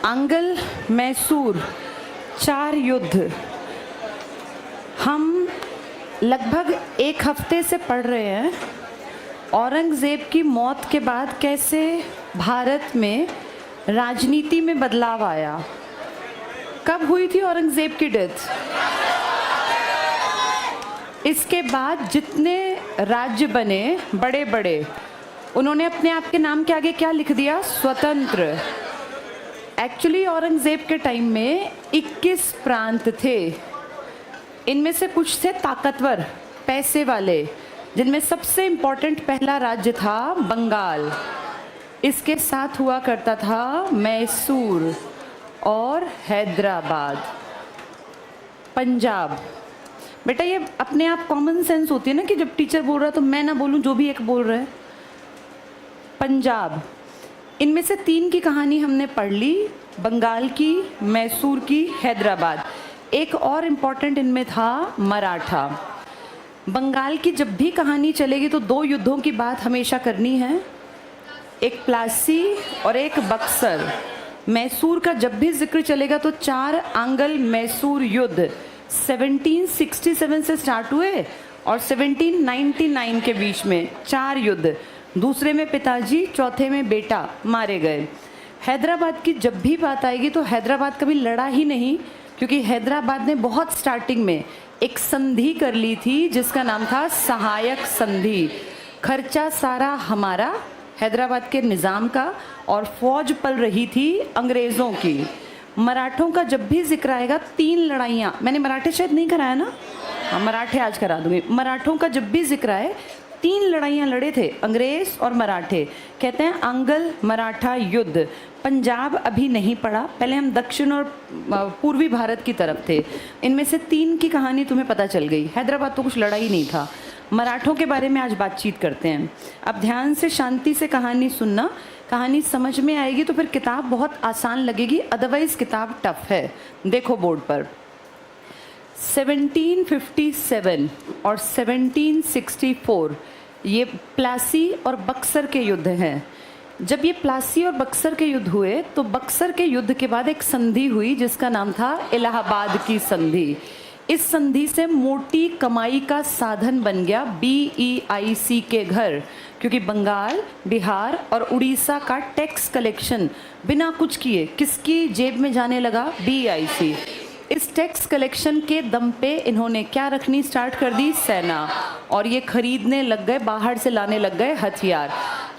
Angle Mysore 4 युद्ध हम लगभग एक हफ्ते से पढ़ रहे हैं। औरंगज़ेब की मौत के बाद कैसे भारत में राजनीति में बदलाव आया। कब हुई थी औरंगज़ेब की डेथ? इसके बाद जितने राज्य बने बड़े बड़े, उन्होंने अपने आप के नाम के आगे क्या लिख दिया? स्वतंत्र। एक्चुअली औरंगज़ेब के टाइम में 21 प्रांत थे। इनमें से कुछ थे ताकतवर, पैसे वाले, जिनमें सबसे इम्पोर्टेंट पहला राज्य था बंगाल। इसके साथ हुआ करता था मैसूर और हैदराबाद। पंजाब। बेटा ये अपने आप कॉमन सेंस होती है ना कि जब टीचर बोल रहा है तो मैं ना बोलूं जो भी एक बोल रहा है। पंजाब। इनमें से 3 की कहानी हमने पढ़ ली, बंगाल की, मैसूर की, हैदराबाद। एक और इम्पॉर्टेंट इनमें था मराठा। बंगाल की जब भी कहानी चलेगी तो 2 युद्धों की बात हमेशा करनी है, एक प्लासी और एक बक्सर। मैसूर का जब भी जिक्र चलेगा तो 4 आंगल मैसूर युद्ध 1767 से स्टार्ट हुए और 1799 के बीच में 4 युद्ध। दूसरे में पिताजी, चौथे में बेटा मारे गए। हैदराबाद की जब भी बात आएगी तो हैदराबाद कभी लड़ा ही नहीं, क्योंकि हैदराबाद ने बहुत स्टार्टिंग में एक संधि कर ली थी जिसका नाम था सहायक संधि। खर्चा सारा हमारा, हैदराबाद के निज़ाम का, और फौज पल रही थी अंग्रेज़ों की। मराठों का जब भी जिक्र आएगा 3 लड़ाइयाँ, मैंने मराठे शायद नहीं कराया ना, हाँ मराठे आज करा दूंगी। मराठों का जब भी जिक्र आए 3 लड़ाइयाँ लड़े थे, अंग्रेज़ और मराठे। कहते हैं आंगल मराठा युद्ध। पंजाब अभी नहीं पड़ा, पहले हम दक्षिण और पूर्वी भारत की तरफ थे। इनमें से 3 की कहानी तुम्हें पता चल गई। हैदराबाद तो कुछ लड़ाई नहीं था। मराठों के बारे में आज बातचीत करते हैं। अब ध्यान से शांति से कहानी सुनना, कहानी समझ में आएगी तो फिर किताब बहुत आसान लगेगी, अदरवाइज किताब टफ है। देखो बोर्ड पर 1757 और 1764 ये प्लासी और बक्सर के युद्ध हैं। जब ये प्लासी और बक्सर के युद्ध हुए तो बक्सर के युद्ध के बाद एक संधि हुई जिसका नाम था इलाहाबाद की संधि। इस संधि से मोटी कमाई का साधन बन गया BEIC के घर, क्योंकि बंगाल, बिहार और उड़ीसा का टैक्स कलेक्शन बिना कुछ किए किसकी जेब में जाने लगा? BEIC। इस टैक्स कलेक्शन के दम पे इन्होंने क्या रखनी स्टार्ट कर दी? सेना। और ये खरीदने लग गए, बाहर से लाने लग गए हथियार।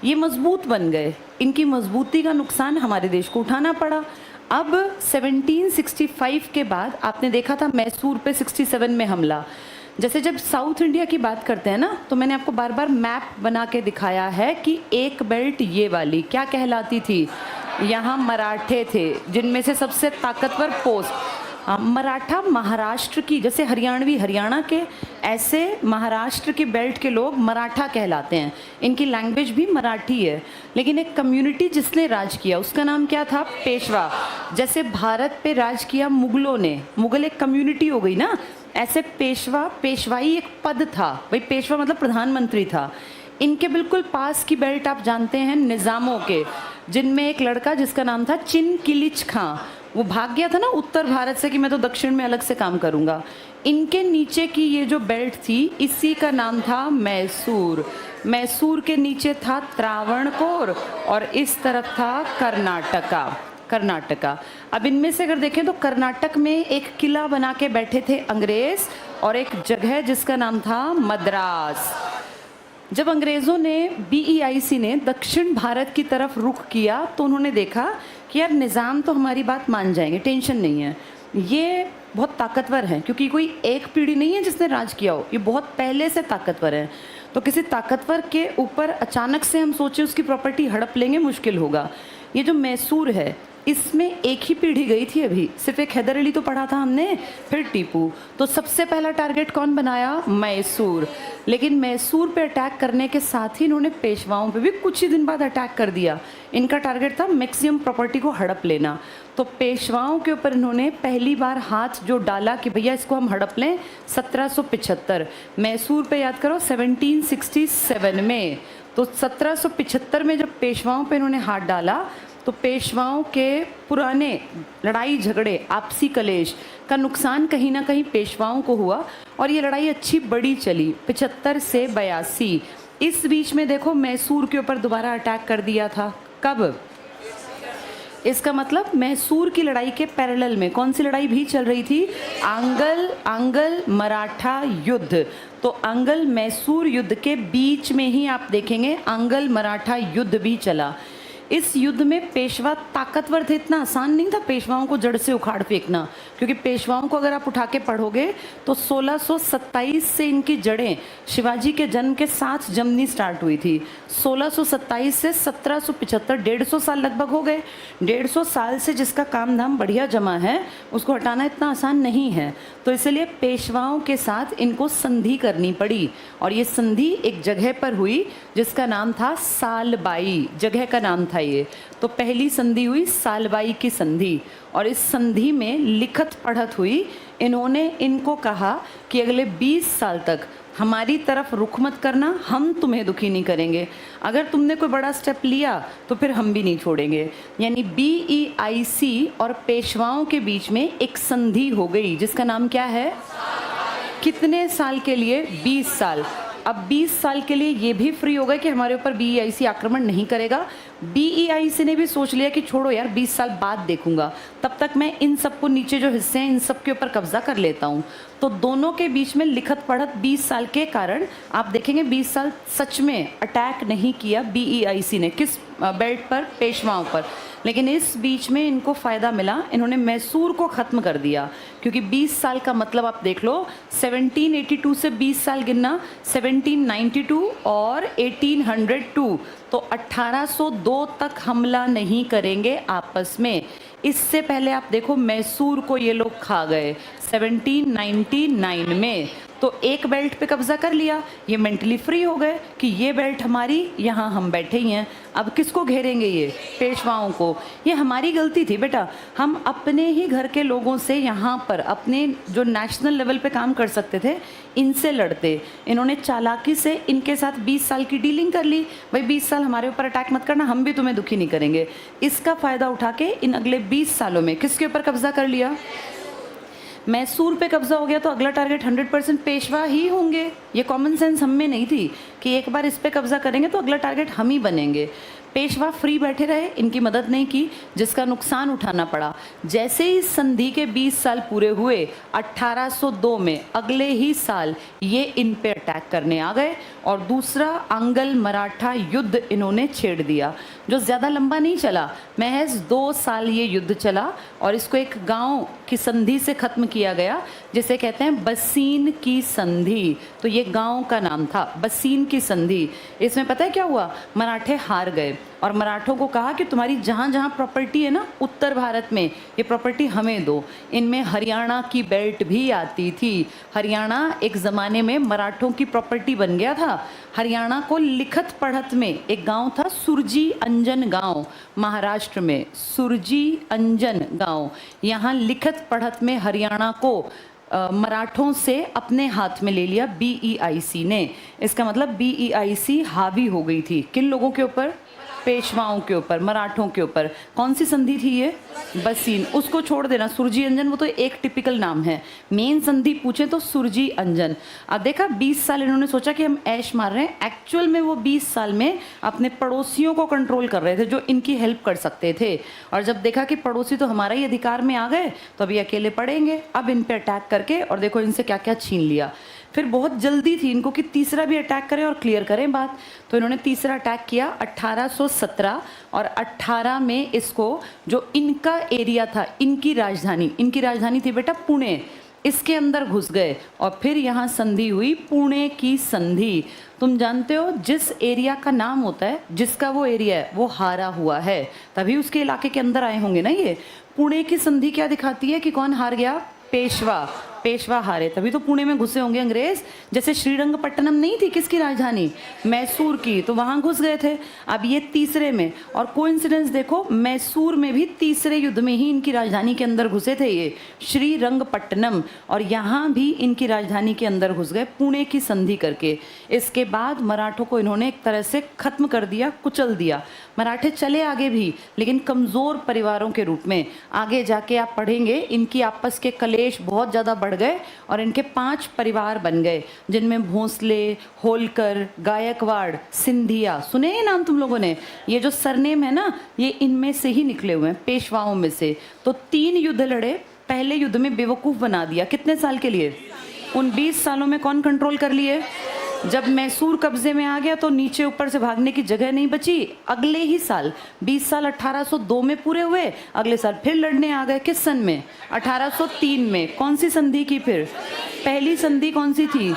ये मजबूत बन गए। इनकी मजबूती का नुकसान हमारे देश को उठाना पड़ा। अब 1765 के बाद आपने देखा था मैसूर पे 67 में हमला। जैसे जब साउथ इंडिया की बात करते हैं ना, तो मैंने आपको बार बार मैप बना के दिखाया है कि एक बेल्ट ये वाली क्या कहलाती थी? यहाँ मराठे थे, जिनमें से सबसे ताकतवर पोस्ट मराठा महाराष्ट्र की, जैसे हरियाणवी हरियाणा के, ऐसे महाराष्ट्र की बेल्ट के लोग मराठा कहलाते हैं। इनकी लैंग्वेज भी मराठी है। लेकिन एक कम्युनिटी जिसने राज किया उसका नाम क्या था? पेशवा। जैसे भारत पे राज किया मुगलों ने, मुगल एक कम्युनिटी हो गई ना, ऐसे पेशवा, पेशवाई एक पद था। भाई पेशवा मतलब प्रधानमंत्री था। इनके बिल्कुल पास की बेल्ट आप जानते हैं निज़ामों के, जिनमें एक लड़का जिसका नाम था चिन किलिच खां, वो भाग गया था ना उत्तर भारत से कि मैं तो दक्षिण में अलग से काम करूंगा। इनके नीचे की ये जो बेल्ट थी इसी का नाम था मैसूर। मैसूर के नीचे था त्रावणकोर और इस तरफ था कर्नाटका। अब इनमें से अगर देखें तो कर्नाटक में एक किला बना के बैठे थे अंग्रेज और एक जगह जिसका नाम था मद्रास। जब अंग्रेज़ों ने BEIC ने दक्षिण भारत की तरफ रुख किया तो उन्होंने देखा कि यार निज़ाम तो हमारी बात मान जाएंगे, टेंशन नहीं है, ये बहुत ताकतवर हैं, क्योंकि कोई एक पीढ़ी नहीं है जिसने राज किया हो, ये बहुत पहले से ताकतवर हैं। तो किसी ताकतवर के ऊपर अचानक से हम सोचे उसकी प्रॉपर्टी हड़प लेंगे, मुश्किल होगा। ये जो मैसूर है इसमें एक ही पीढ़ी गई थी अभी, सिर्फ एक हैदर अली तो पढ़ा था हमने, फिर टीपू। तो सबसे पहला टारगेट कौन बनाया? मैसूर। लेकिन मैसूर पे अटैक करने के साथ ही इन्होंने पेशवाओं पे भी कुछ ही दिन बाद अटैक कर दिया। इनका टारगेट था मैक्सिमम प्रॉपर्टी को हड़प लेना। तो पेशवाओं के ऊपर इन्होंने पहली बार हाथ जो डाला कि भैया इसको हम हड़प लें, 1775। मैसूर पे याद करो 1767 में। तो 1775 में जब पेशवाओं पे इन्होंने हाथ डाला तो पेशवाओं के पुराने लड़ाई झगड़े, आपसी कलेश का नुकसान कहीं ना कहीं पेशवाओं को हुआ और ये लड़ाई अच्छी बड़ी चली 75 से 82। इस बीच में देखो मैसूर के ऊपर दोबारा अटैक कर दिया था। कब? इसका मतलब मैसूर की लड़ाई के पैरेलल में कौन सी लड़ाई भी चल रही थी? आंगल मराठा युद्ध। तो आंगल मैसूर युद्ध के बीच में ही आप देखेंगे आंगल मराठा युद्ध भी चला। इस युद्ध में पेशवा ताकतवर थे, इतना आसान नहीं था पेशवाओं को जड़ से उखाड़ फेंकना, क्योंकि पेशवाओं को अगर आप उठा के पढ़ोगे तो 1627 से इनकी जड़ें शिवाजी के जन्म के साथ जमनी स्टार्ट हुई थी। 1627 से 1775, 150 साल लगभग हो गए। 150 साल से जिसका काम धाम बढ़िया जमा है उसको हटाना इतना आसान नहीं है। तो इसलिए पेशवाओं के साथ इनको संधि करनी पड़ी और ये संधि एक जगह पर हुई जिसका नाम था सालबाई, जगह का नाम था ये। तो पहली संधि हुई सालबाई की संधि और इस संधि में लिखत पढ़त हुई। इन्होंने इनको कहा कि अगले 20 साल तक हमारी तरफ रुख मत करना, हम तुम्हें दुखी नहीं करेंगे। अगर तुमने कोई बड़ा स्टेप लिया तो फिर हम भी नहीं छोड़ेंगे। यानी BEIC और पेशवाओं के बीच में एक संधि हो गई जिसका नाम क्या है? कितने साल के लिए? 20 साल। अब 20 साल के लिए ये भी फ्री हो गए कि हमारे ऊपर BEIC आक्रमण नहीं करेगा। BEIC ने भी सोच लिया कि छोड़ो यार 20 साल बाद देखूंगा, तब तक मैं इन सबको नीचे जो हिस्से हैं इन सब के ऊपर कब्जा कर लेता हूँ। तो दोनों के बीच में लिखत पढ़त 20 साल के कारण आप देखेंगे 20 साल सच में अटैक नहीं किया BEIC ने। किस बेल्ट पर? पेशवाओं पर। लेकिन इस बीच में इनको फ़ायदा मिला, इन्होंने मैसूर को ख़त्म कर दिया। क्योंकि 20 साल का मतलब आप देख लो, 1782 से 20 साल गिनना, 1792 और 1802, तो 1802 तक हमला नहीं करेंगे आपस में। इससे पहले आप देखो मैसूर को ये लोग खा गए 1799 में। तो एक बेल्ट पे कब्जा कर लिया, ये मेंटली फ्री हो गए कि ये बेल्ट हमारी, यहाँ हम बैठे ही हैं। अब किसको घेरेंगे? ये पेशवाओं को। ये हमारी गलती थी बेटा, हम अपने ही घर के लोगों से यहाँ पर अपने जो नेशनल लेवल पे काम कर सकते थे इनसे लड़ते। इन्होंने चालाकी से इनके साथ 20 साल की डीलिंग कर ली, भाई 20 साल हमारे ऊपर अटैक मत करना, हम भी तुम्हें दुखी नहीं करेंगे। इसका फ़ायदा उठा के इन अगले 20 सालों में किसके ऊपर कब्जा कर लिया? मैसूर पे कब्जा हो गया। तो अगला टारगेट 100% पेशवा ही होंगे। ये कॉमन सेंस हम में नहीं थी कि एक बार इस पे कब्जा करेंगे तो अगला टारगेट हम ही बनेंगे। पेशवा फ्री बैठे रहे, इनकी मदद नहीं की, जिसका नुकसान उठाना पड़ा। जैसे ही संधि के 20 साल पूरे हुए 1802 में, अगले ही साल ये इन पे अटैक करने आ गए और दूसरा आंगल मराठा युद्ध इन्होंने छेड़ दिया, जो ज़्यादा लंबा नहीं चला, महज 2 साल ये युद्ध चला और इसको एक गांव की संधि से ख़त्म किया गया जिसे कहते हैं बसीन की संधि। तो ये गांव का नाम था, बसीन की संधि। इसमें पता है क्या हुआ? मराठे हार गए और मराठों को कहा कि तुम्हारी जहाँ जहाँ प्रॉपर्टी है ना उत्तर भारत में, ये प्रॉपर्टी हमें दो। इनमें हरियाणा की बेल्ट भी आती थी। हरियाणा एक ज़माने में मराठों की प्रॉपर्टी बन गया था। हरियाणा को लिखत पढ़त में एक गांव था सुरजी अंजन गांव, महाराष्ट्र में सुरजी अंजन गांव। यहाँ लिखत पढ़त में हरियाणा को मराठों से अपने हाथ में ले लिया BEIC ने। इसका मतलब BEIC हावी हो गई थी किन लोगों के ऊपर? पेशवाओं के ऊपर, मराठों के ऊपर। कौन सी संधि थी ये? बसीन। उसको छोड़ देना, सुरजी अंजन वो तो एक टिपिकल नाम है। मेन संधि पूछे तो सुरजी अंजन। अब देखा 20 साल इन्होंने सोचा कि हम ऐश मार रहे हैं, एक्चुअल में वो 20 साल में अपने पड़ोसियों को कंट्रोल कर रहे थे जो इनकी हेल्प कर सकते थे। और जब देखा कि पड़ोसी तो हमारा ही अधिकार में आ गए तो अभी अकेले पड़ेंगे, अब इन पे अटैक करके और देखो इनसे क्या क्या छीन लिया। फिर बहुत जल्दी थी इनको कि तीसरा भी अटैक करें और क्लियर करें बात। तो इन्होंने तीसरा अटैक किया 1817 और 18 में इसको जो इनका एरिया था, इनकी राजधानी थी बेटा पुणे, इसके अंदर घुस गए और फिर यहाँ संधि हुई, पुणे की संधि। तुम जानते हो जिस एरिया का नाम होता है, जिसका वो एरिया है वो हारा हुआ है, तभी उसके इलाके के अंदर आए होंगे ना। ये पुणे की संधि क्या दिखाती है कि कौन हार गया? पेशवा। पेशवा हारे, तभी तो पुणे में घुसे होंगे अंग्रेज। जैसे श्रीरंगपट्टनम नहीं थी किसकी राजधानी, मैसूर की, तो वहां घुस गए थे। अब ये तीसरे में, और कोइंसिडेंस देखो मैसूर में भी तीसरे युद्ध में ही इनकी राजधानी के अंदर घुसे थे ये श्रीरंगपट्टनम, और यहाँ भी इनकी राजधानी के अंदर घुस गए पुणे की संधि करके। इसके बाद मराठों को इन्होंने एक तरह से खत्म कर दिया, कुचल दिया। मराठे चले आगे भी, लेकिन कमज़ोर परिवारों के रूप में। आगे जाके आप पढ़ेंगे इनकी आपस के कलेश बहुत ज़्यादा बढ़ गए और इनके 5 परिवार बन गए, जिनमें भोंसले, होलकर, गायकवाड़, सिंधिया, सुने ये नाम तुम लोगों ने? ये जो सरनेम है ना, ये इनमें से ही निकले हुए हैं, पेशवाओं में से। तो 3 युद्ध लड़े। पहले युद्ध में बेवकूफ़ बना दिया, कितने साल के लिए? उन 20 सालों में कौन कंट्रोल कर लिए? जब मैसूर कब्जे में आ गया तो नीचे ऊपर से भागने की जगह नहीं बची। अगले ही साल 20 साल 1802 में पूरे हुए, अगले साल फिर लड़ने आ गए। किस सन में? 1803 में। कौन सी संधि की फिर? पहली संधि कौन सी थी?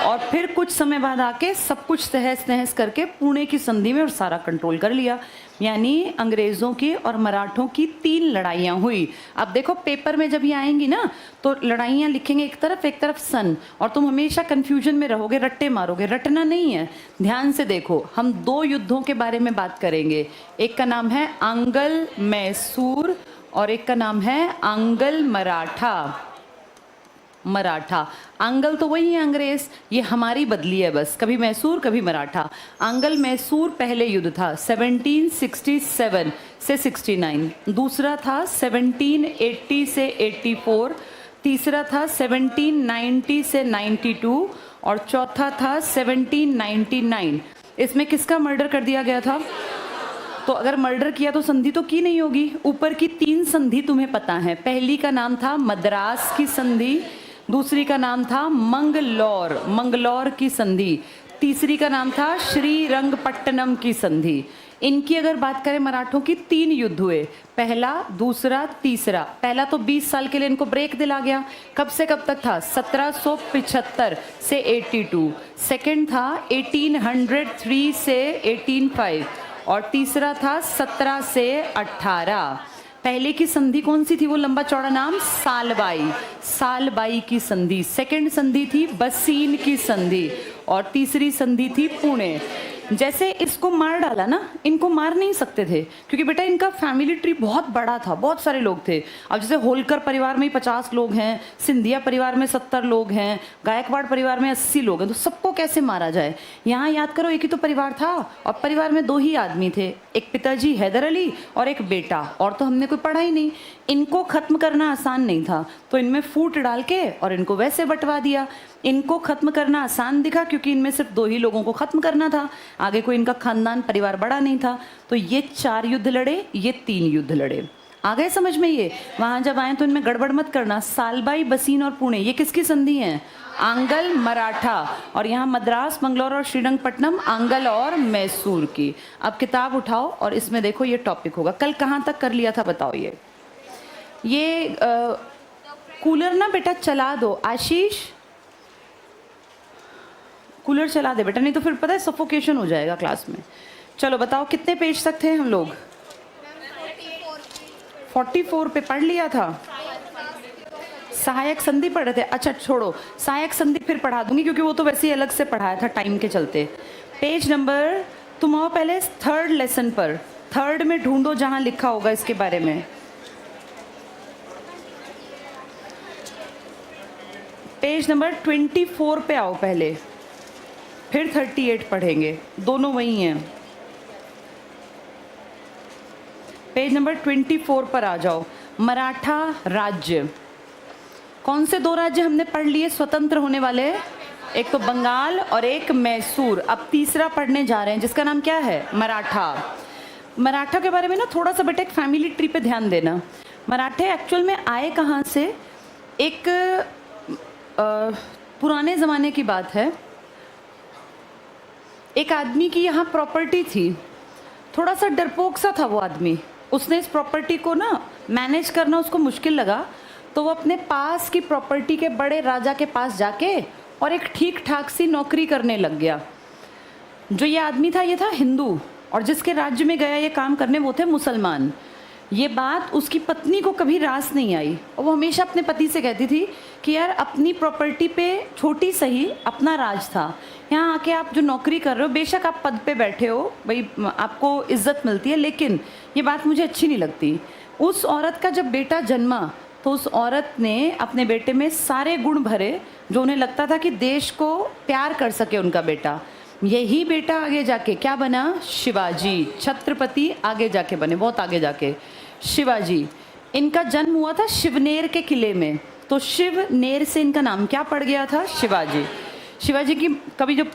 और फिर कुछ समय बाद आके सब कुछ तहस नहस करके पुणे की संधि में और सारा कंट्रोल कर लिया। यानी अंग्रेज़ों की और मराठों की 3 लड़ाइयाँ हुई। अब देखो पेपर में जब ये आएंगी ना, तो लड़ाइयाँ लिखेंगे एक तरफ सन, और तुम हमेशा कन्फ्यूजन में रहोगे, रट्टे मारोगे। रटना नहीं है, ध्यान से देखो। हम 2 युद्धों के बारे में बात करेंगे। एक का नाम है आंगल मैसूर और एक का नाम है आंगल मराठा। आंगल तो वही है अंग्रेज, ये हमारी बदली है बस, कभी मैसूर कभी मराठा। आंगल मैसूर पहले युद्ध था 1767 से 69, दूसरा था 1780 से 84, तीसरा था 1790 से 92 और चौथा था 1799। इसमें किसका मर्डर कर दिया गया था? तो अगर मर्डर किया तो संधि तो की नहीं होगी। ऊपर की 3 संधि तुम्हें पता है। पहली का नाम था मद्रास की संधि, दूसरी का नाम था मंगलौर की संधि, तीसरी का नाम था श्रीरंगपट्टनम की संधि। इनकी अगर बात करें मराठों की 3 युद्ध हुए, पहला, दूसरा, तीसरा। पहला तो 20 साल के लिए इनको ब्रेक दिला गया। कब से कब तक था? 1775 से 82। सेकंड था 1803 से 185 और तीसरा था 17 से 18। पहले की संधि कौन सी थी? वो लंबा चौड़ा नाम सालबाई की संधि। सेकंड संधि थी बसीन की संधि और तीसरी संधि थी पुणे। जैसे इसको मार डाला ना, इनको मार नहीं सकते थे क्योंकि बेटा इनका फैमिली ट्री बहुत बड़ा था, बहुत सारे लोग थे। अब जैसे होलकर परिवार में ही 50 लोग हैं, सिंधिया परिवार में 70 लोग हैं, गायकवाड़ परिवार में 80 लोग हैं, तो सबको कैसे मारा जाए? यहाँ याद करो, एक ही तो परिवार था और परिवार में 2 ही आदमी थे, एक पिताजी हैदर अली और एक बेटा, और तो हमने कोई पढ़ा ही नहीं। इनको खत्म करना आसान नहीं था, तो इनमें फूट डाल के और इनको वैसे बंटवा दिया। इनको खत्म करना आसान दिखा क्योंकि इनमें सिर्फ 2 ही लोगों को खत्म करना था, आगे कोई इनका खानदान परिवार बड़ा नहीं था। तो ये 4 युद्ध लड़े, ये 3 युद्ध लड़े। आ गए समझ में? ये वहां जब आए तो इनमें गड़बड़ मत करना। सालबाई, बसीन और पुणे, ये किसकी संधि है? आंगल मराठा। और यहाँ मद्रास, मंगलौर और श्रीरंगपट्टनम आंगल और मैसूर की। अब किताब उठाओ और इसमें देखो ये टॉपिक होगा। कल कहाँ तक कर लिया था बताओ? ये कूलर ना बेटा चला दो, आशीष कूलर चला दे बेटा, नहीं तो फिर पता है सफोकेशन हो जाएगा क्लास में। चलो बताओ कितने पेज तक थे हम लोग? 44 पे पढ़ लिया था। सहायक संधि पढ़ रहे थे? अच्छा छोड़ो, सहायक संधि फिर पढ़ा दूंगी क्योंकि वो तो वैसे ही अलग से पढ़ाया था टाइम के चलते। पेज नंबर, तुम आओ पहले 3rd लेसन पर, 3rd में ढूंढो जहां लिखा होगा इसके बारे में। पेज नंबर 24 पे आओ पहले, फिर 38 पढ़ेंगे, दोनों वही हैं। पेज नंबर 24 पर आ जाओ। मराठा राज्य, कौन से 2 राज्य हमने पढ़ लिए स्वतंत्र होने वाले? एक तो बंगाल और एक मैसूर। अब तीसरा पढ़ने जा रहे हैं जिसका नाम क्या है? मराठा। मराठा के बारे में ना थोड़ा सा बेटा एक फैमिली ट्री पे ध्यान देना। मराठे एक्चुअल में आए कहाँ से? एक पुराने ज़माने की बात है, एक आदमी की यहाँ प्रॉपर्टी थी, थोड़ा सा डरपोक सा था वो आदमी। उसने इस प्रॉपर्टी को ना मैनेज करना उसको मुश्किल लगा, तो वो अपने पास की प्रॉपर्टी के बड़े राजा के पास जाके और एक ठीक ठाक सी नौकरी करने लग गया। जो ये आदमी था ये था हिंदू, और जिसके राज्य में गया ये काम करने वो थे मुसलमान। ये बात उसकी पत्नी को कभी रास नहीं आई और वो हमेशा अपने पति से कहती थी कि यार अपनी प्रॉपर्टी पे छोटी सही अपना राज था, यहाँ आके आप जो नौकरी कर रहे हो बेशक आप पद पे बैठे हो भाई आपको इज्जत मिलती है, लेकिन ये बात मुझे अच्छी नहीं लगती। उस औरत का जब बेटा जन्मा तो उस औरत ने अपने बेटे में सारे गुण भरे जो उन्हें लगता था कि देश को प्यार कर सके उनका बेटा। यही बेटा आगे जाके क्या बना? शिवाजी, छत्रपति आगे जाके बने, बहुत आगे जाके शिवाजी। इनका जन्म हुआ था शिवनेर के किले में, तो शिवनेर से इनका नाम क्या पड़ गया था? शिवाजी। शिवाजी की कभी जो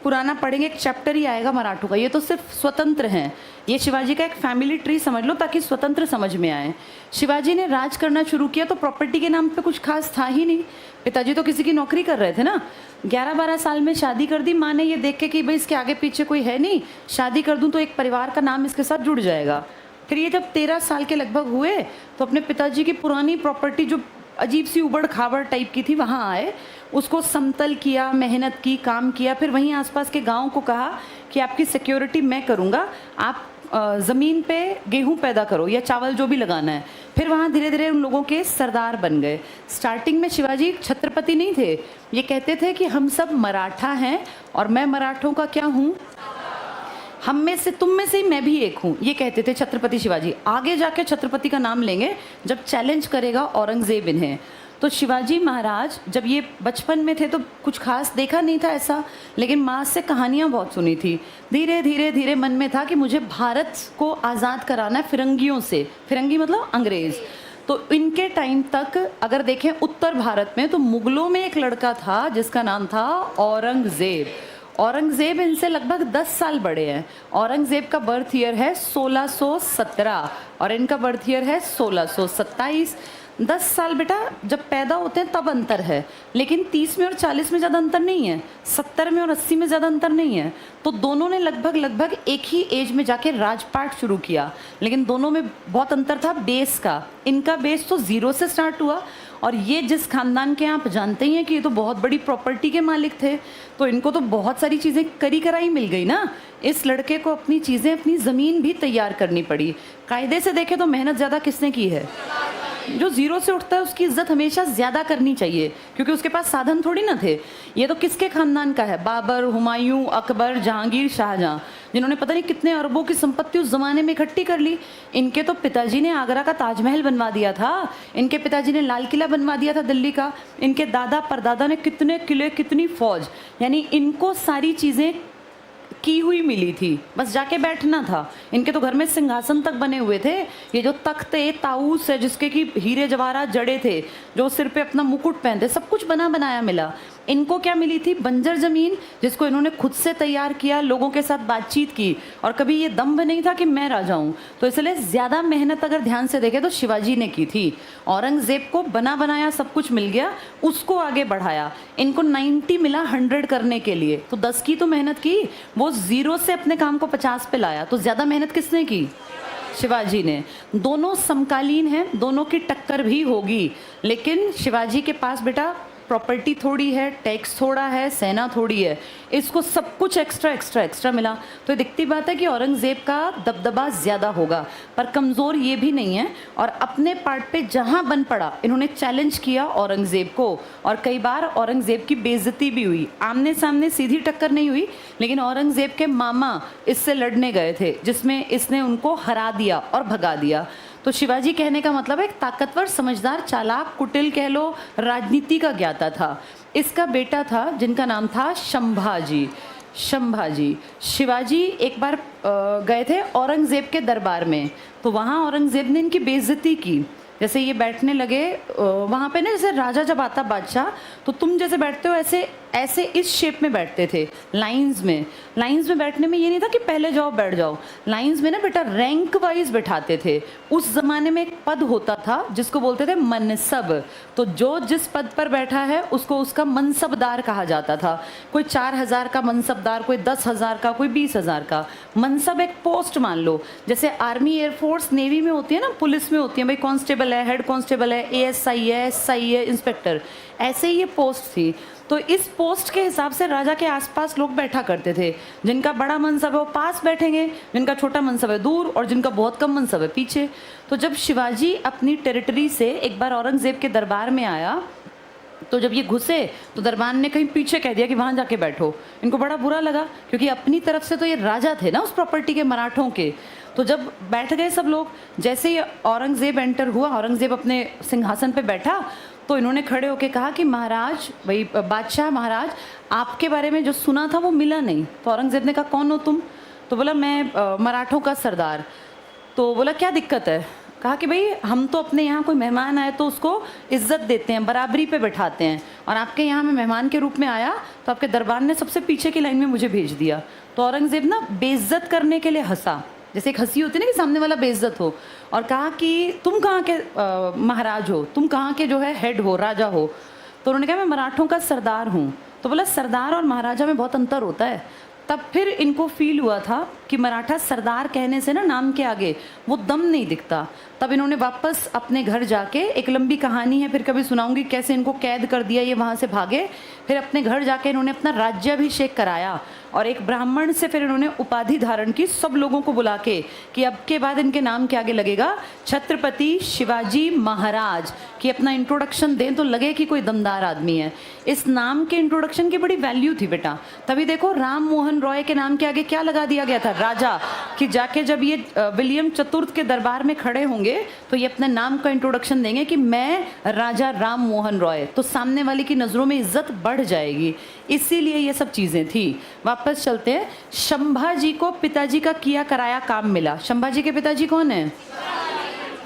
पुराना पढ़ेंगे एक चैप्टर ही आएगा मराठों का, ये तो सिर्फ स्वतंत्र हैं। ये शिवाजी का एक फैमिली ट्री समझ लो ताकि स्वतंत्र समझ में आए। शिवाजी ने राज करना शुरू किया तो प्रॉपर्टी के नाम पे कुछ खास था ही नहीं। पिताजी तो किसी की नौकरी कर रहे थे ना। 11-12 साल में शादी कर दी माँ ने, ये देख के कि भाई इसके आगे पीछे कोई है नहीं, शादी कर दूँ तो एक परिवार का नाम इसके साथ जुड़ जाएगा। फिर ये जब 13 साल के लगभग हुए तो अपने पिताजी की पुरानी प्रॉपर्टी जो अजीब सी उबड़ खाबड़ टाइप की थी वहाँ आए, उसको समतल किया, मेहनत की, काम किया। फिर वहीं आसपास के गांव को कहा कि आपकी सिक्योरिटी मैं करूँगा, आप ज़मीन पे गेहूं पैदा करो या चावल जो भी लगाना है। फिर वहाँ धीरे धीरे उन लोगों के सरदार बन गए। स्टार्टिंग में शिवाजी छत्रपति नहीं थे, ये कहते थे कि हम सब मराठा हैं और मैं मराठों का क्या हूँ, हम में से तुम में से ही मैं भी एक हूँ, ये कहते थे छत्रपति शिवाजी। आगे जाके छत्रपति का नाम लेंगे जब चैलेंज करेगा औरंगजेब इन्हें। तो शिवाजी महाराज जब ये बचपन में थे तो कुछ खास देखा नहीं था ऐसा, लेकिन माँ से कहानियाँ बहुत सुनी थी। धीरे धीरे धीरे मन में था कि मुझे भारत को आज़ाद कराना है फिरंगियों से। फिरंगी मतलब अंग्रेज़। तो इनके टाइम तक अगर देखें उत्तर भारत में तो मुगलों में एक लड़का था जिसका नाम था औरंगज़ेब। औरंगज़ेब इनसे लगभग 10 साल बड़े हैं। औरंगज़ेब का बर्थ ईयर है 1617 और इनका बर्थ ईयर है 1627। 10 साल बेटा जब पैदा होते हैं तब अंतर है, लेकिन 30 में और 40 में ज़्यादा अंतर नहीं है, 70 में और 80 में ज़्यादा अंतर नहीं है। तो दोनों ने लगभग एक ही एज में जाके राजपाट शुरू किया, लेकिन दोनों में बहुत अंतर था बेस का। इनका बेस तो 0 से स्टार्ट हुआ और ये जिस खानदान के आप जानते ही हैं कि ये तो बहुत बड़ी प्रॉपर्टी के मालिक थे, तो इनको तो बहुत सारी चीज़ें करी कराई मिल गई ना। इस लड़के को अपनी चीज़ें, अपनी ज़मीन भी तैयार करनी पड़ी। कायदे से देखें तो मेहनत ज़्यादा किसने की है? जो 0 से उठता है उसकी इज्जत हमेशा ज़्यादा करनी चाहिए, क्योंकि उसके पास साधन थोड़ी ना थे। ये तो किसके खानदान का है? बाबर, हुमायूं, अकबर, जहांगीर, शाहजहां, जिन्होंने पता नहीं कितने अरबों की संपत्ति उस ज़माने में इकट्ठी कर ली। इनके तो पिताजी ने आगरा का ताजमहल बनवा दिया था, इनके पिताजी ने लाल किला बनवा दिया था दिल्ली का, इनके दादा परदादा ने कितने किले, कितनी फौज, यानी इनको सारी चीज़ें की हुई मिली थी, बस जाके बैठना था। इनके तो घर में सिंहासन तक बने हुए थे। ये जो तख्त है, ताऊस है जिसके कि हीरे जवाहरात जड़े थे, जो सिर पे अपना मुकुट पहनते, सब कुछ बना बनाया मिला। इनको क्या मिली थी? बंजर ज़मीन, जिसको इन्होंने खुद से तैयार किया, लोगों के साथ बातचीत की, और कभी ये दम्भ नहीं था कि मैं राजा हूँ। तो इसलिए ज़्यादा मेहनत अगर ध्यान से देखें तो शिवाजी ने की थी। औरंगज़ेब को बना बनाया सब कुछ मिल गया, उसको आगे बढ़ाया। इनको 90 मिला 100 करने के लिए, तो 10 की तो मेहनत की, वो 0 से अपने काम को 50 पे लाया। तो ज़्यादा मेहनत किसने की? शिवाजी ने। दोनों समकालीन हैं, दोनों की टक्कर भी होगी, लेकिन शिवाजी के पास बेटा प्रॉपर्टी थोड़ी है, टैक्स थोड़ा है, सेना थोड़ी है, इसको सब कुछ एक्स्ट्रा एक्स्ट्रा एक्स्ट्रा मिला। तो दिखती बात है कि औरंगज़ेब का दबदबा ज़्यादा होगा, पर कमज़ोर ये भी नहीं है। और अपने पार्ट पे जहाँ बन पड़ा इन्होंने चैलेंज किया औरंगज़ेब को, और कई बार औरंगज़ेब की बेइज्जती भी हुई। आमने सामने सीधी टक्कर नहीं हुई, लेकिन औरंगज़ेब के मामा इससे लड़ने गए थे, जिसमें इसने उनको हरा दिया और भगा दिया। तो शिवाजी कहने का मतलब एक ताकतवर, समझदार, चालाक, कुटिल कह लो, राजनीति का ज्ञाता था। इसका बेटा था जिनका नाम था शंभाजी। शंभाजी शिवाजी एक बार गए थे औरंगज़ेब के दरबार में, तो वहाँ औरंगज़ेब ने इनकी बेइज्जती की। जैसे ये बैठने लगे वहाँ पे ना, जैसे राजा जब आता बादशाह, तो तुम जैसे बैठते हो ऐसे ऐसे इस शेप में बैठते थे, लाइंस में। लाइंस में बैठने में ये नहीं था कि पहले जाओ बैठ जाओ, लाइंस में ना बेटा रैंक वाइज बैठाते थे। उस ज़माने में एक पद होता था जिसको बोलते थे मनसब, तो जो जिस पद पर बैठा है उसको उसका मनसबदार कहा जाता था। कोई 4000 का मनसबदार, कोई 10,000 का, कोई 20,000 का। मनसब एक पोस्ट मान लो, जैसे आर्मी, एयरफोर्स, नेवी में होती है ना, पुलिस में होती है भाई, कांस्टेबल है, हेड कांस्टेबल है, ASI है, SI है, इंस्पेक्टर, ऐसे ही ये पोस्ट थी। तो इस पोस्ट के हिसाब से राजा के आसपास लोग बैठा करते थे। जिनका बड़ा मनसब है वो पास बैठेंगे, जिनका छोटा मनसब है दूर, और जिनका बहुत कम मनसब है पीछे। तो जब शिवाजी अपनी टेरिटरी से एक बार औरंगज़ेब के दरबार में आया, तो जब ये घुसे तो दरबार ने कहीं पीछे कह दिया कि वहाँ जाके बैठो। इनको बड़ा बुरा लगा, क्योंकि अपनी तरफ से तो ये राजा थे ना उस प्रॉपर्टी के, मराठों के। तो जब बैठ गए सब लोग, जैसे ही औरंगज़ेब एंटर हुआ, औरंगज़ेब अपने सिंहासन पे बैठा, तो इन्होंने खड़े होकर कहा कि महाराज, भाई बादशाह महाराज, आपके बारे में जो सुना था वो मिला नहीं। तो औरंगज़ेब ने कहा कौन हो तुम? तो बोला मैं मराठों का सरदार। तो बोला क्या दिक्कत है? कहा कि भाई हम तो अपने यहाँ कोई मेहमान आए तो उसको इज्जत देते हैं, बराबरी पे बैठाते हैं, और आपके यहाँ मैं मेहमान के रूप में आया तो आपके दरबार ने सबसे पीछे की लाइन में मुझे भेज दिया। तो औरंगज़ेब ना बेइज्जत करने के लिए हंसा, जैसे एक हंसी होती है ना कि सामने वाला बेइज्जत हो, और कहा कि तुम कहाँ के महाराज हो, तुम कहाँ के जो है हेड हो, राजा हो? तो उन्होंने कहा मैं मराठों का सरदार हूँ। तो बोला सरदार और महाराजा में बहुत अंतर होता है। तब फिर इनको फील हुआ था कि मराठा सरदार कहने से ना नाम के आगे वो दम नहीं दिखता। तब इन्होंने वापस अपने घर जाके, एक लंबी कहानी है फिर कभी सुनाऊंगी कैसे इनको कैद कर दिया, ये वहाँ से भागे। फिर अपने घर जाके इन्होंने अपना राज्याभिषेक कराया, और एक ब्राह्मण से फिर इन्होंने उपाधि धारण की, सब लोगों को बुला के, कि अब के बाद इनके नाम के आगे लगेगा छत्रपति शिवाजी महाराज, कि अपना इंट्रोडक्शन दें तो लगे कि कोई दमदार आदमी है। इस नाम के इंट्रोडक्शन की बड़ी वैल्यू थी बेटा। तभी देखो राम मोहन रॉय के नाम के आगे क्या लगा दिया गया था, राजा, कि जाके जब ये विलियम चतुर्थ के दरबार में खड़े होंगे तो ये अपने नाम का इंट्रोडक्शन देंगे कि मैं राजा राम मोहन रॉय, तो सामने वाले की नज़रों में इज्जत बढ़ जाएगी। इसीलिए ये सब चीज़ें थी। वापस चलते हैं। संभाजी को पिताजी का किया कराया काम मिला। संभाजी के पिताजी कौन है?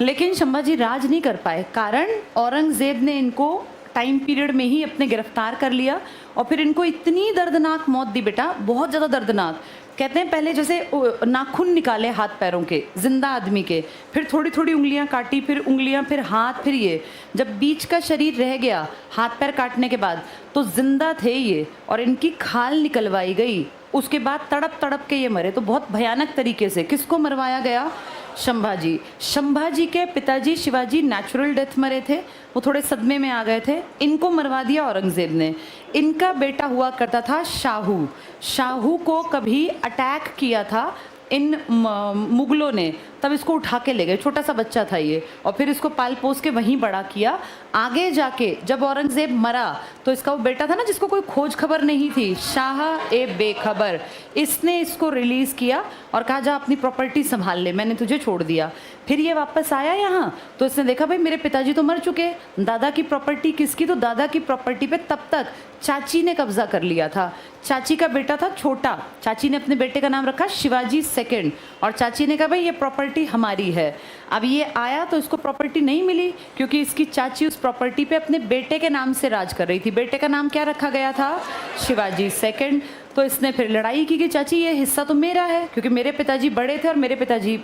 लेकिन संभाजी राज नहीं कर पाए, कारण औरंगज़ेब ने इनको टाइम पीरियड में ही अपने गिरफ्तार कर लिया, और फिर इनको इतनी दर्दनाक मौत दी बेटा, बहुत ज़्यादा दर्दनाक। कहते हैं पहले जैसे नाखून निकाले हाथ पैरों के, जिंदा आदमी के, फिर थोड़ी थोड़ी उंगलियां काटी, फिर उंगलियां, फिर हाथ, फिर ये, जब बीच का शरीर रह गया हाथ पैर काटने के बाद तो जिंदा थे ये, और इनकी खाल निकलवाई गई। उसके बाद तड़प तड़प के ये मरे। तो बहुत भयानक तरीके से किसको मरवाया गया? संभाजी। संभाजी के पिताजी शिवाजी नेचुरल डेथ मरे थे, वो थोड़े सदमे में आ गए थे, इनको मरवा दिया औरंगज़ेब ने। इनका बेटा हुआ करता था शाहू। शाहू को कभी अटैक किया था इन मुगलों ने, तब इसको उठा के ले गए, छोटा सा बच्चा था ये, और फिर इसको पाल पोस के वहीं बड़ा किया। आगे जाके जब औरंगज़ेब मरा तो इसका वो बेटा था ना जिसको कोई खोज खबर नहीं थी, शाह ए बेखबर, इसने इसको रिलीज़ किया और कहा जा अपनी प्रॉपर्टी संभाल ले, मैंने तुझे छोड़ दिया। फिर ये वापस आया यहाँ तो इसने देखा भाई मेरे पिताजी तो मर चुके, दादा की प्रॉपर्टी किसकी? तो दादा की प्रॉपर्टी पे तब तक चाची ने कब्जा कर लिया था। चाची का बेटा था छोटा, चाची ने अपने बेटे का नाम रखा शिवाजी सेकंड, और चाची ने कहा भाई ये प्रॉपर्टी हमारी है। अब ये आया तो इसको प्रॉपर्टी नहीं मिली, क्योंकि इसकी चाची उस प्रॉपर्टी पे अपने बेटे के नाम से राज कर रही थी। बेटे का नाम क्या रखा गया था? शिवाजी सेकंड। तो इसने फिर लड़ाई की कि चाची ये हिस्सा तो मेरा है, क्योंकि मेरे पिताजी बड़े थे और मेरे पिताजी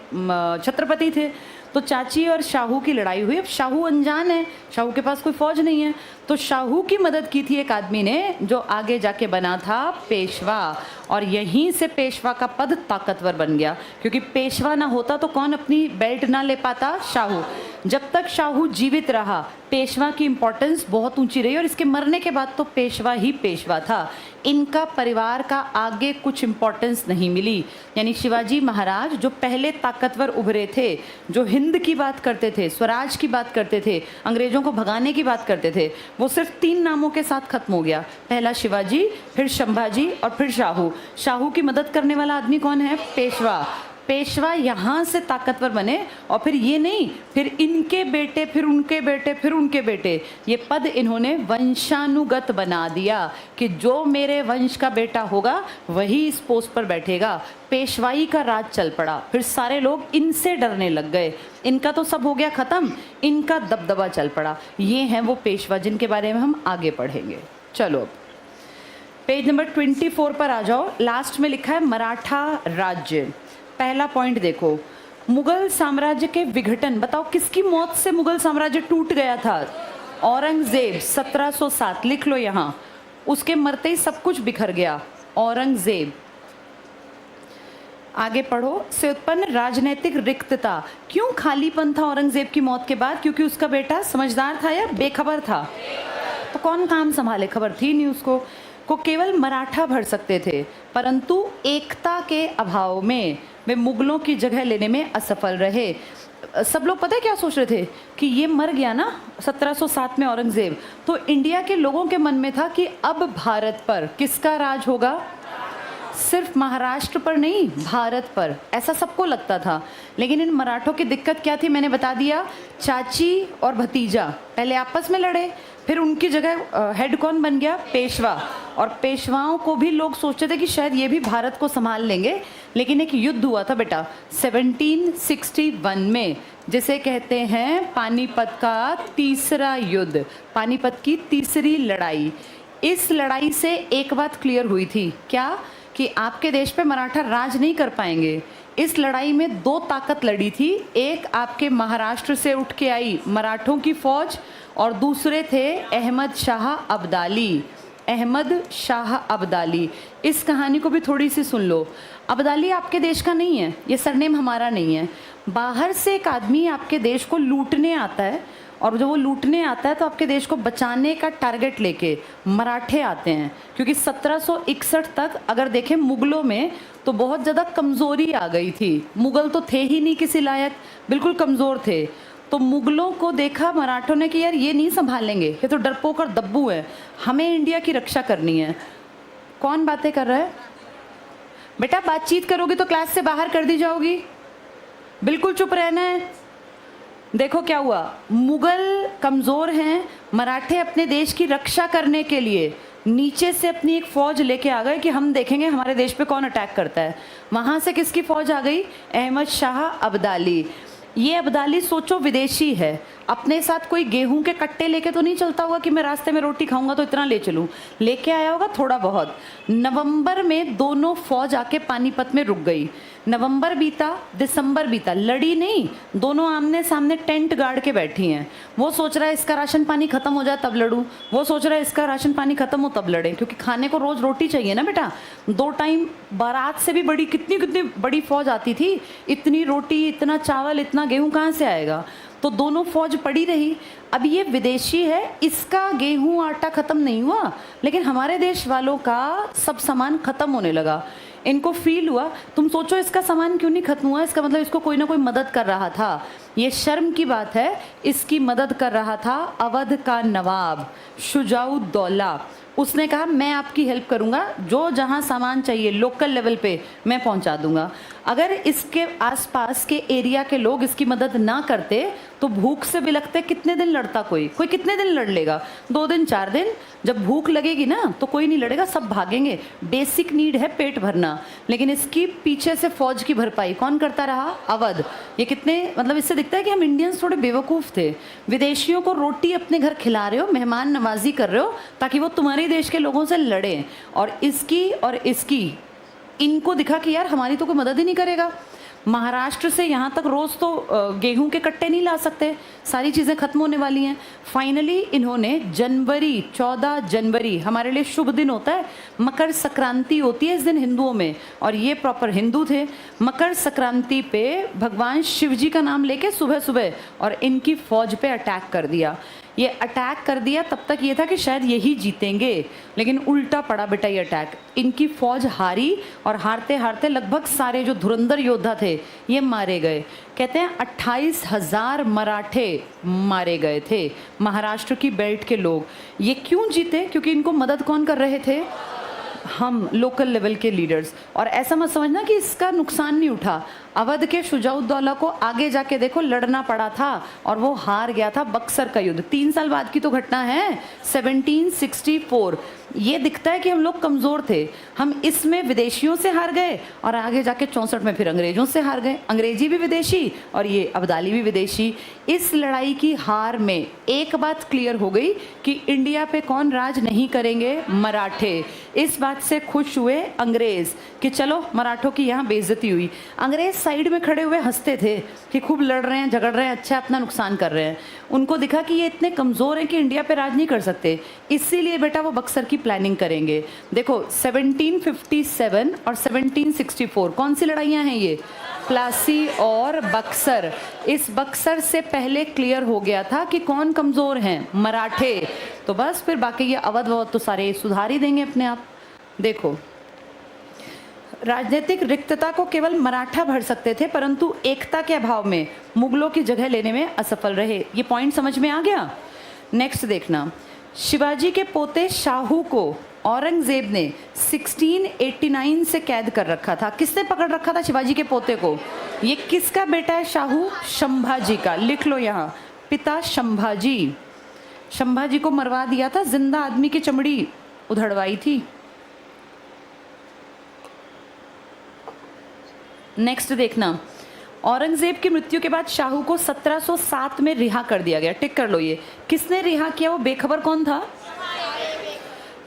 छत्रपति थे। तो चाची और शाहू की लड़ाई हुई। अब शाहू अनजान है, शाहू के पास कोई फौज नहीं है, तो शाहू की मदद की थी एक आदमी ने जो आगे जाके बना था पेशवा, और यहीं से पेशवा का पद ताकतवर बन गया, क्योंकि पेशवा ना होता तो कौन अपनी बेल्ट ना ले पाता? शाहू। जब तक शाहू जीवित रहा पेशवा की इंपॉर्टेंस बहुत ऊंची रही, और इसके मरने के बाद तो पेशवा ही पेशवा था। इनका परिवार का आगे कुछ इंपॉर्टेंस नहीं मिली। यानी शिवाजी महाराज जो पहले ताकतवर उभरे थे, जो हिंद की बात करते थे, स्वराज की बात करते थे, अंग्रेजों को भगाने की बात करते थे, वो सिर्फ 3 नामों के साथ खत्म हो गया। पहला शिवाजी, फिर संभाजी और फिर शाहू। शाहू की मदद करने वाला आदमी कौन है? पेशवा। पेशवा यहाँ से ताकतवर बने, और फिर ये नहीं, फिर इनके बेटे, फिर उनके बेटे, फिर उनके बेटे, ये पद इन्होंने वंशानुगत बना दिया कि जो मेरे वंश का बेटा होगा वही इस पोस्ट पर बैठेगा। पेशवाई का राज चल पड़ा, फिर सारे लोग इनसे डरने लग गए। इनका तो सब हो गया ख़त्म, इनका दबदबा चल पड़ा। ये हैं वो पेशवा जिनके बारे में हम आगे पढ़ेंगे। चलो अब पेज नंबर 24 पर आ जाओ। लास्ट में लिखा है मराठा राज्य। पहला पॉइंट देखो, मुगल साम्राज्य के विघटन। बताओ किसकी मौत से मुगल साम्राज्य टूट गया था? औरंगजेब। 1707 लिख लो यहाँ, उसके मरते ही सब कुछ बिखर गया। औरंगजेब। आगे पढ़ो। से उत्पन्न राजनीतिक रिक्तता। क्यों खालीपन था औरंगजेब की मौत के बाद? क्योंकि उसका बेटा समझदार था या बेखबर था? तो कौन काम संभाले, खबर थी नहीं उसको, को केवल मराठा भर सकते थे, परंतु एकता के अभाव में वे मुगलों की जगह लेने में असफल रहे। सब लोग पता है क्या सोच रहे थे कि ये मर गया ना 1707 में औरंगजेब, तो इंडिया के लोगों के मन में था कि अब भारत पर किसका राज होगा, सिर्फ महाराष्ट्र पर नहीं भारत पर, ऐसा सबको लगता था। लेकिन इन मराठों की दिक्कत क्या थी, मैंने बता दिया, चाची और भतीजा पहले आपस में लड़े, फिर उनकी जगह हेड कौन बन गया, पेशवा, और पेशवाओं को भी लोग सोचते थे कि शायद ये भी भारत को संभाल लेंगे। लेकिन एक युद्ध हुआ था बेटा 1761 में, जिसे कहते हैं पानीपत का तीसरा युद्ध, पानीपत की तीसरी लड़ाई। इस लड़ाई से एक बात क्लियर हुई थी, क्या, कि आपके देश पे मराठा राज नहीं कर पाएंगे। इस लड़ाई में दो ताकत लड़ी थी, एक आपके महाराष्ट्र से उठ के आई मराठों की फौज, और दूसरे थे अहमद शाह अब्दाली। अहमद शाह अब्दाली, इस कहानी को भी थोड़ी सी सुन लो। अब्दाली आपके देश का नहीं है, ये सरनेम हमारा नहीं है। बाहर से एक आदमी आपके देश को लूटने आता है, और जब वो लूटने आता है तो आपके देश को बचाने का टारगेट लेके मराठे आते हैं। क्योंकि 1761 तक अगर देखें मुगलों में तो बहुत ज़्यादा कमज़ोरी आ गई थी, मुगल तो थे ही नहीं किसी लायक, बिल्कुल कमज़ोर थे। तो मुगलों को देखा मराठों ने कि यार ये नहीं संभालेंगे, ये तो डरपोक और दब्बू है, हमें इंडिया की रक्षा करनी है। कौन बातें कर रहा है बेटा, बातचीत करोगी तो क्लास से बाहर कर दी जाओगी, बिल्कुल चुप रहना है। देखो क्या हुआ, मुगल कमज़ोर हैं, मराठे अपने देश की रक्षा करने के लिए नीचे से अपनी एक फ़ौज लेके आ गए कि हम देखेंगे हमारे देश पे कौन अटैक करता है। वहाँ से किसकी फ़ौज आ गई, अहमद शाह अब्दाली। ये अब्दाली सोचो विदेशी है, अपने साथ कोई गेहूं के कट्टे लेके तो नहीं चलता होगा कि मैं रास्ते में रोटी खाऊंगा तो इतना ले चलूं, लेके आया होगा थोड़ा बहुत। नवंबर में दोनों फौज आके पानीपत में रुक गई। नवंबर बीता, दिसंबर बीता, लड़ी नहीं, दोनों आमने सामने टेंट गाड़ के बैठी हैं। वो सोच रहा है इसका राशन पानी खत्म हो जाए तब लड़ूं, वो सोच रहा है इसका राशन पानी खत्म हो तब लड़ें, क्योंकि खाने को रोज रोटी चाहिए ना बेटा। 2 टाइम बारात से भी बड़ी कितनी कितनी बड़ी फौज आती थी, इतनी रोटी, इतना चावल, इतना गेहूं कहाँ से आएगा। तो दोनों फौज पड़ी रही। अब ये विदेशी है, इसका गेहूं आटा खत्म नहीं हुआ, लेकिन हमारे देश वालों का सब सामान खत्म होने लगा। इनको फील हुआ, तुम सोचो इसका सामान क्यों नहीं खत्म हुआ, इसका मतलब इसको कोई ना कोई मदद कर रहा था। ये शर्म की बात है, इसकी मदद कर रहा था अवध का नवाब शुजाउद्दौला। उसने कहा मैं आपकी हेल्प करूंगा, जो जहां सामान चाहिए लोकल लेवल पे मैं पहुंचा दूंगा। अगर इसके आसपास के एरिया के लोग इसकी मदद ना करते तो भूख से बिलखते कितने दिन लड़ता, कोई कितने दिन लड़ लेगा, 2 दिन 4 दिन। जब भूख लगेगी ना तो कोई नहीं लड़ेगा, सब भागेंगे। बेसिक नीड है पेट भरना, लेकिन इसकी पीछे से फौज की भरपाई कौन करता रहा, अवध। ये कितने, मतलब इससे दिखता है कि हम इंडियंस थोड़े बेवकूफ़ थे। विदेशियों को रोटी अपने घर खिला रहे हो, मेहमान नवाजी कर रहे हो ताकि वो तुम्हारे देश के लोगों से लड़ें, और इसकी इनको दिखा कि यार हमारी तो कोई मदद ही नहीं करेगा। महाराष्ट्र से यहाँ तक रोज़ तो गेहूं के कट्टे नहीं ला सकते, सारी चीज़ें ख़त्म होने वाली हैं। फाइनली इन्होंने 14 जनवरी हमारे लिए शुभ दिन होता है, मकर संक्रांति होती है इस दिन हिंदुओं में, और ये प्रॉपर हिंदू थे। मकर संक्रांति पे भगवान शिव जी का नाम लेके सुबह सुबह और इनकी फ़ौज पे अटैक कर दिया। ये अटैक कर दिया, तब तक ये था कि शायद यही जीतेंगे, लेकिन उल्टा पड़ा बेटा ये अटैक। इनकी फौज हारी, और हारते हारते लगभग सारे जो धुरंधर योद्धा थे ये मारे गए। कहते हैं 28,000 मराठे मारे गए थे, महाराष्ट्र की बेल्ट के लोग। ये क्यों जीते, क्योंकि इनको मदद कौन कर रहे थे, हम लोकल लेवल के लीडर्स। और ऐसा मत समझना कि इसका नुकसान नहीं उठा, अवध के शुजाउद्दौला को आगे जाके देखो लड़ना पड़ा था और वो हार गया था बक्सर का युद्ध। 3 साल बाद की तो घटना है, 1764। ये दिखता है कि हम लोग कमज़ोर थे, हम इसमें विदेशियों से हार गए और आगे जाके 64 में फिर अंग्रेज़ों से हार गए। अंग्रेजी भी विदेशी और ये अब्दाली भी विदेशी। इस लड़ाई की हार में एक बात क्लियर हो गई कि इंडिया पे कौन राज नहीं करेंगे, मराठे। इस बात बात से खुश हुए अंग्रेज कि चलो मराठों की यहाँ बेइज्जती हुई। अंग्रेज साइड में खड़े हुए हंसते थे कि खूब लड़ रहे हैं, झगड़ रहे हैं, अच्छा अपना नुकसान कर रहे हैं। उनको दिखा कि ये इतने कमज़ोर हैं कि इंडिया पे राज नहीं कर सकते, इसीलिए बेटा वो बक्सर की प्लानिंग करेंगे। देखो 1757 और 1764 कौन सी लड़ाइयाँ हैं ये? प्लासी और बक्सर। इस बक्सर से पहले क्लियर हो गया था कि कौन कमज़ोर हैं? मराठे। तो बस फिर बाकी ये अवध ववध तो सारे सुधार ही देंगे अपने आप। देखो राजनीतिक रिक्तता को केवल मराठा भर सकते थे, परंतु एकता के अभाव में मुगलों की जगह लेने में असफल रहे। ये पॉइंट समझ में आ गया? नेक्स्ट देखना, शिवाजी के पोते शाहू को औरंगजेब ने 1689 से कैद कर रखा था। किसने पकड़ रखा था शिवाजी के पोते को? ये किसका बेटा है शाहू? शंभाजी का। लिख लो यहाँ, पिता शंभाजी। शंभाजी को मरवा दिया था, जिंदा आदमी की चमड़ी उधड़वाई थी। नेक्स्ट देखना, औरंगजेब की मृत्यु के बाद शाहू को 1707 में रिहा कर दिया गया। टिक कर लो, ये किसने रिहा किया? वो बेखबर कौन था?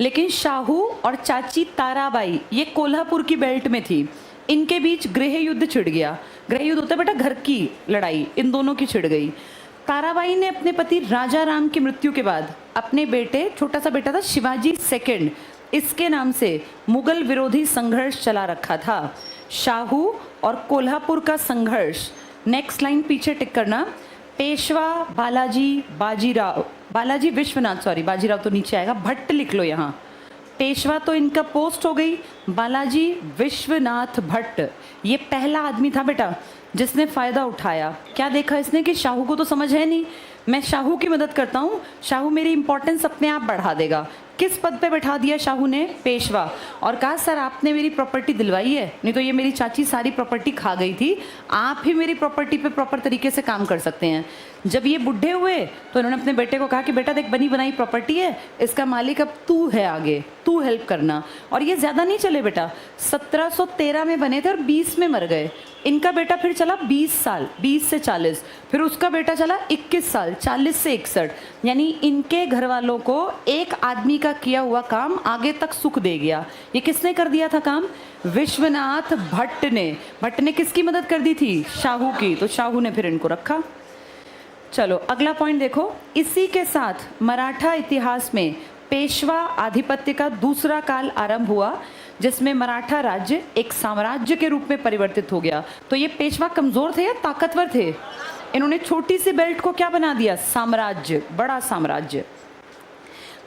लेकिन शाहू और चाची ताराबाई ये कोल्हापुर की बेल्ट में थी, इनके बीच गृह युद्ध छिड़ गया। गृह युद्ध होता है बेटा घर की लड़ाई, इन दोनों की छिड़ गई। ताराबाई ने अपने पति राजा राम की मृत्यु के बाद अपने बेटे, छोटा सा बेटा था शिवाजी सेकंड, इसके नाम से मुगल विरोधी संघर्ष चला रखा था। शाहू और कोल्हापुर का संघर्ष। नेक्स्ट लाइन पीछे टिक करना, पेशवा बालाजी बाजीराव, बालाजी विश्वनाथ, सॉरी बाजीराव तो नीचे आएगा, भट्ट लिख लो यहाँ। पेशवा तो इनका पोस्ट हो गई, बालाजी विश्वनाथ भट्ट ये पहला आदमी था बेटा जिसने फ़ायदा उठाया। क्या देखा इसने कि शाहू को तो समझ है नहीं, मैं शाहू की मदद करता हूँ, शाहू मेरी इंपॉर्टेंस अपने आप बढ़ा देगा। किस पद पे बैठा दिया शाहू ने? पेशवा। और कहा सर आपने मेरी प्रॉपर्टी दिलवाई है, नहीं तो ये मेरी चाची सारी प्रॉपर्टी खा गई थी, आप ही मेरी प्रॉपर्टी पे प्रॉपर तरीके से काम कर सकते हैं। जब ये बुढ़े हुए तो इन्होंने अपने बेटे को कहा कि बेटा देख बनी बनाई प्रॉपर्टी है, इसका मालिक अब तू है, आगे तू हेल्प करना। और ये ज़्यादा नहीं चले बेटा, 1713 में बने थे और 20 में मर गए। इनका बेटा फिर चला 20 साल, 20 से 40, फिर उसका बेटा चला 21 साल, 40 से 61। यानी इनके घर वालों को एक आदमी का किया हुआ काम आगे तक सुख दे गया। ये किसने कर दिया था काम? विश्वनाथ भट्ट ने। भट्ट ने किसकी मदद कर दी थी? शाहू की। तो शाहू ने फिर इनको रखा। चलो अगला पॉइंट देखो, इसी के साथ मराठा इतिहास में पेशवा आधिपत्य का दूसरा काल आरंभ हुआ, जिसमें मराठा राज्य एक साम्राज्य के रूप में परिवर्तित हो गया। तो ये पेशवा कमजोर थे या ताकतवर थे? इन्होंने छोटी सी बेल्ट को क्या बना दिया? साम्राज्य, बड़ा साम्राज्य।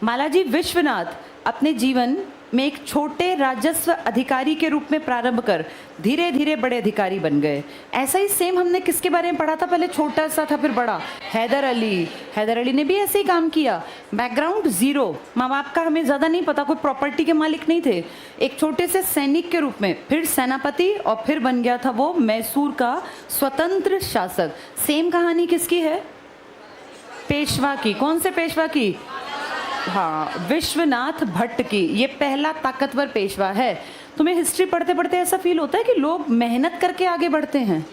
बालाजी विश्वनाथ अपने जीवन में एक छोटे राजस्व अधिकारी के रूप में प्रारंभ कर धीरे धीरे बड़े अधिकारी बन गए। ऐसा ही सेम हमने किसके बारे में पढ़ा था? पहले छोटा सा था फिर बड़ा, हैदर अली। हैदर अली ने भी ऐसे ही काम किया, बैकग्राउंड जीरो, माँ बाप का हमें ज़्यादा नहीं पता, कोई प्रॉपर्टी के मालिक नहीं थे, एक छोटे से सैनिक के रूप में, फिर सेनापति, और फिर बन गया था वो मैसूर का स्वतंत्र शासक। सेम कहानी किसकी है? पेशवा की। कौन से पेशवा की? हाँ, विश्वनाथ भट्ट की। ये पहला ताकतवर पेशवा है। तुम्हें हिस्ट्री पढ़ते पढ़ते ऐसा फील होता है कि लोग मेहनत करके आगे बढ़ते हैं।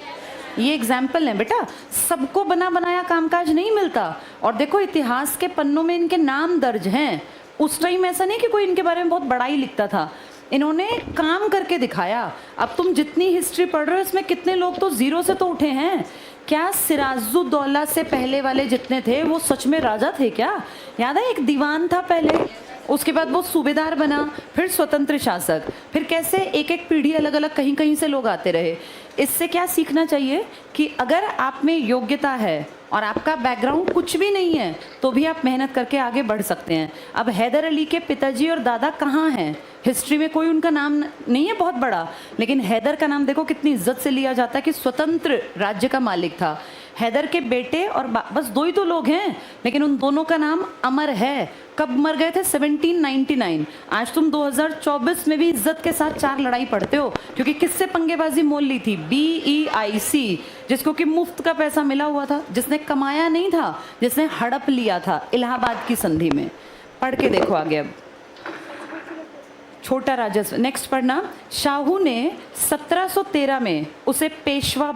ये एग्जाम्पल है बेटा, सबको बना बनाया कामकाज नहीं मिलता। और देखो इतिहास के पन्नों में इनके नाम दर्ज हैं। उस टाइम ऐसा नहीं कि कोई इनके बारे में बहुत बड़ाई लिखता था, इन्होंने काम करके दिखाया। अब तुम जितनी हिस्ट्री पढ़ रहे हो इसमें कितने लोग तो जीरो से तो उठे हैं। क्या सिराजुद्दौला से पहले वाले जितने थे वो सच में राजा थे क्या? याद है, एक दीवान था पहले, उसके बाद वो सूबेदार बना, फिर स्वतंत्र शासक, फिर कैसे एक एक पीढ़ी अलग अलग कहीं कहीं से लोग आते रहे। इससे क्या सीखना चाहिए कि अगर आप में योग्यता है और आपका बैकग्राउंड कुछ भी नहीं है तो भी आप मेहनत करके आगे बढ़ सकते हैं। अब हैदर अली के पिताजी और दादा कहाँ हैं? हिस्ट्री में कोई उनका नाम नहीं है बहुत बड़ा, लेकिन हैदर का नाम देखो कितनी इज्जत से लिया जाता है कि स्वतंत्र राज्य का मालिक था। हैदर के बेटे और बस दो ही तो लोग हैं, लेकिन उन दोनों का नाम अमर है। कब मर गए थे? 1799। आज तुम 2024 में भी इज्जत के साथ 4 लड़ाई पढ़ते हो, क्योंकि किससे पंगेबाजी मोल ली थी? BEIC, जिसको कि मुफ्त का पैसा मिला हुआ था, जिसने कमाया नहीं था, जिसने हड़प लिया था इलाहाबाद की संधि में। पढ़ के देखो आगे। अब छोटा राजस्व। नेक्स्ट पढ़ना, शाहू ने 1713 में उसे पेशवा